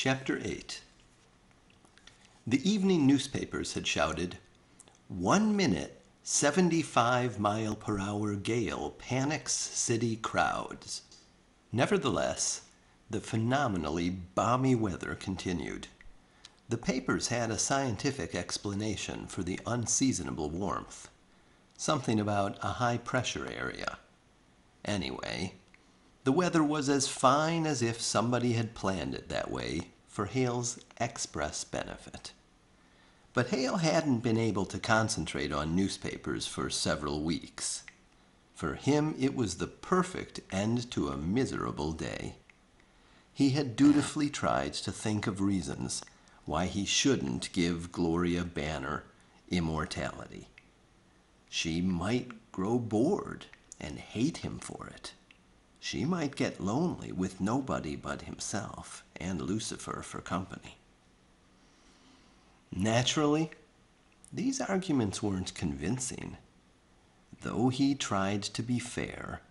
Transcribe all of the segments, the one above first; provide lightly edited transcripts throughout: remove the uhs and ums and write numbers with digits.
Chapter 8. The evening newspapers had shouted, "1 minute, 75-mile-per-hour gale panics city crowds." Nevertheless, the phenomenally balmy weather continued. The papers had a scientific explanation for the unseasonable warmth. Something about a high-pressure area. Anyway, the weather was as fine as if somebody had planned it that way for Hale's express benefit. But Hale hadn't been able to concentrate on newspapers for several weeks. For him, it was the perfect end to a miserable day. He had dutifully tried to think of reasons why he shouldn't give Gloria Banner immortality. She might grow bored and hate him for it. She might get lonely with nobody but himself and Lucifer for company. Naturally, these arguments weren't convincing. Though he tried to be fair,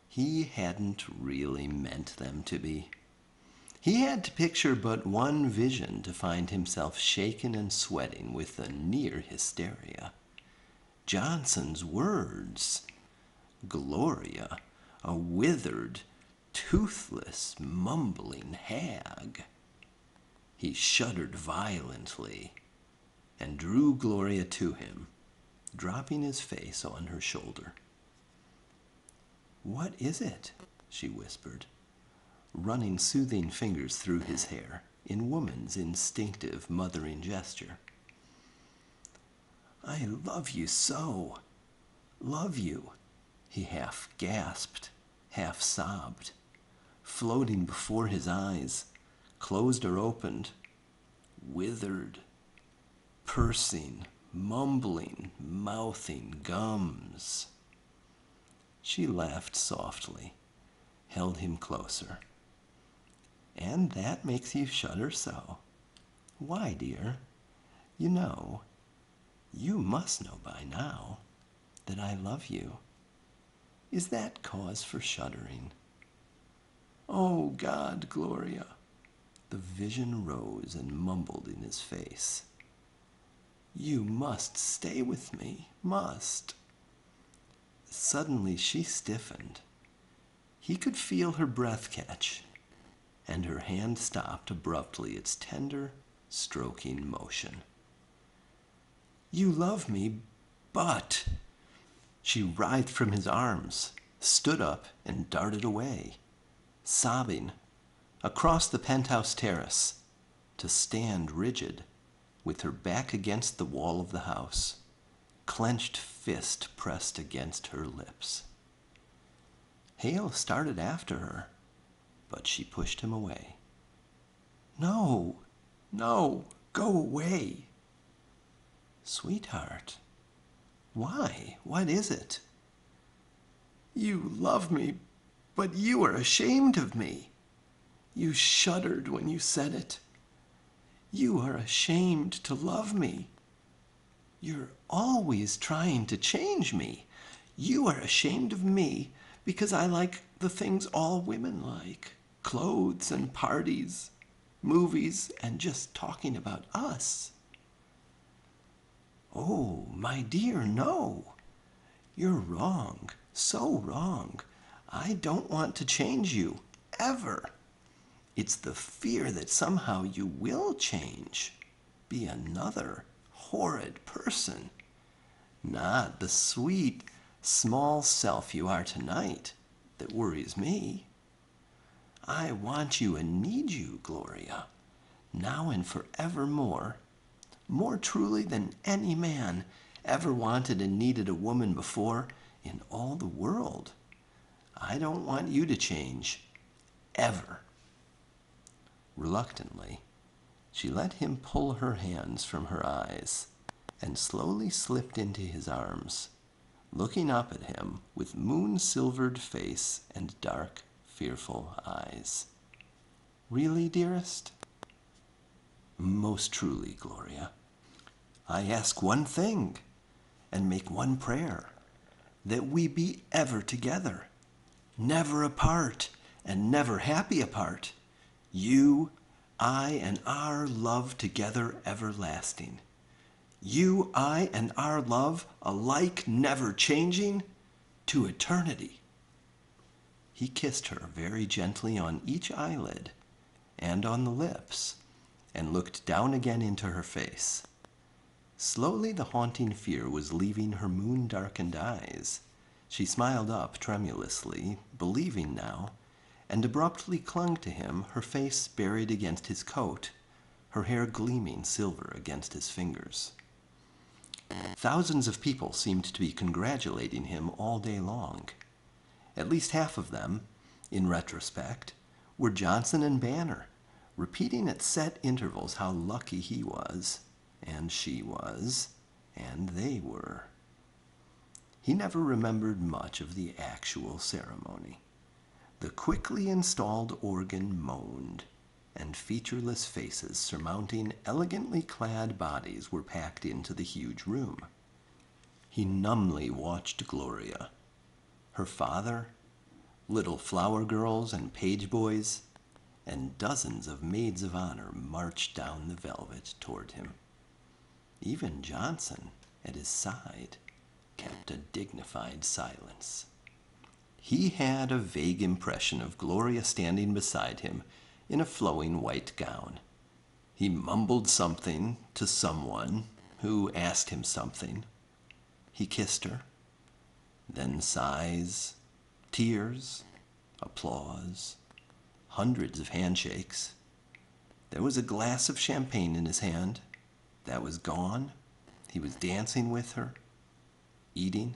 he hadn't really meant them to be. He had to picture but one vision to find himself shaken and sweating with a near hysteria. Johnson's words. Gloria, a withered, toothless, mumbling hag. He shuddered violently and drew Gloria to him, dropping his face on her shoulder. "What is it?" she whispered, running soothing fingers through his hair in woman's instinctive mothering gesture. "I love you so, love you," he half gasped, half sobbed, floating before his eyes, closed or opened, withered, pursing, mumbling, mouthing gums. She laughed softly, held him closer. "And that makes you shudder so? Why, dear? You must know by now, that I love you. Is that cause for shuddering?" "Oh, God, Gloria!" The vision rose and mumbled in his face. "You must stay with me, must." Suddenly she stiffened. He could feel her breath catch, and her hand stopped abruptly its tender, stroking motion. "You love me, but—" She writhed from his arms, stood up, and darted away, sobbing, across the penthouse terrace, to stand rigid, with her back against the wall of the house, clenched fist pressed against her lips. Hale started after her, but she pushed him away. "No, no, go away." "Sweetheart, why? What is it?" "You love me, but you are ashamed of me. You shuddered when you said it. You are ashamed to love me. You're always trying to change me. You are ashamed of me because I like the things all women like. Clothes and parties, movies, and just talking about us." "Oh, my dear, no. You're wrong, so wrong. I don't want to change you, ever. It's the fear that somehow you will change, be another horrid person, not the sweet, small self you are tonight, that worries me. I want you and need you, Gloria, now and forevermore, more truly than any man ever wanted and needed a woman before in all the world. I don't want you to change, ever." Reluctantly, she let him pull her hands from her eyes and slowly slipped into his arms, looking up at him with moon-silvered face and dark, fearful eyes. "Really, dearest?" "Most truly, Gloria. I ask one thing and make one prayer, that we be ever together, never apart and never happy apart. You, I and our love together everlasting. You, I, and our love alike never changing to eternity. He kissed her very gently on each eyelid and on the lips, and looked down again into her face. Slowly the haunting fear was leaving her moon-darkened eyes. She smiled up tremulously, believing now, and abruptly clung to him, her face buried against his coat, her hair gleaming silver against his fingers. Thousands of people seemed to be congratulating him all day long. At least half of them, in retrospect, were Johnson and Banner, repeating at set intervals how lucky he was, and she was, and they were. He never remembered much of the actual ceremony. The quickly installed organ moaned, and featureless faces surmounting elegantly clad bodies were packed into the huge room. He numbly watched Gloria, her father, little flower girls and page boys, and dozens of maids of honor marched down the velvet toward him. Even Johnson, at his side, kept a dignified silence. He had a vague impression of Gloria standing beside him in a flowing white gown. He mumbled something to someone who asked him something. He kissed her. Then sighs, tears, applause, hundreds of handshakes. There was a glass of champagne in his hand. That was gone. He was dancing with her, eating.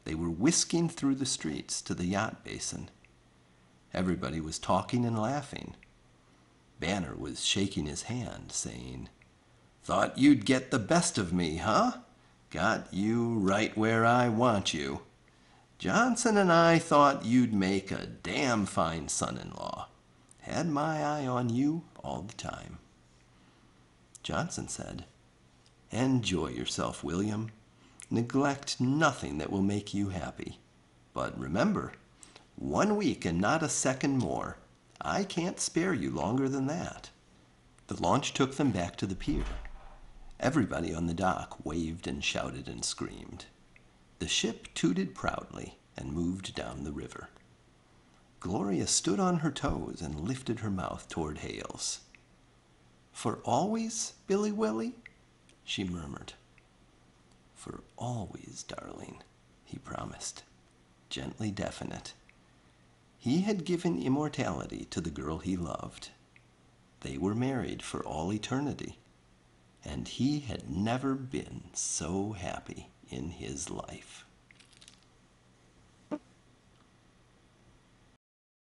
They were whisking through the streets to the yacht basin. Everybody was talking and laughing. Banner was shaking his hand, saying, "Thought you'd get the best of me, huh? Got you right where I want you. Johnson and I thought you'd make a damn fine son-in-law. Had my eye on you all the time." Johnson said, "Enjoy yourself, William. Neglect nothing that will make you happy. But remember, 1 week and not a second more. I can't spare you longer than that." The launch took them back to the pier. Everybody on the dock waved and shouted and screamed. The ship tooted proudly and moved down the river. Gloria stood on her toes and lifted her mouth toward Hale's. "For always, Billy Willie?" she murmured. "For always, darling," he promised, gently definite. He had given immortality to the girl he loved. They were married for all eternity, and he had never been so happy in his life.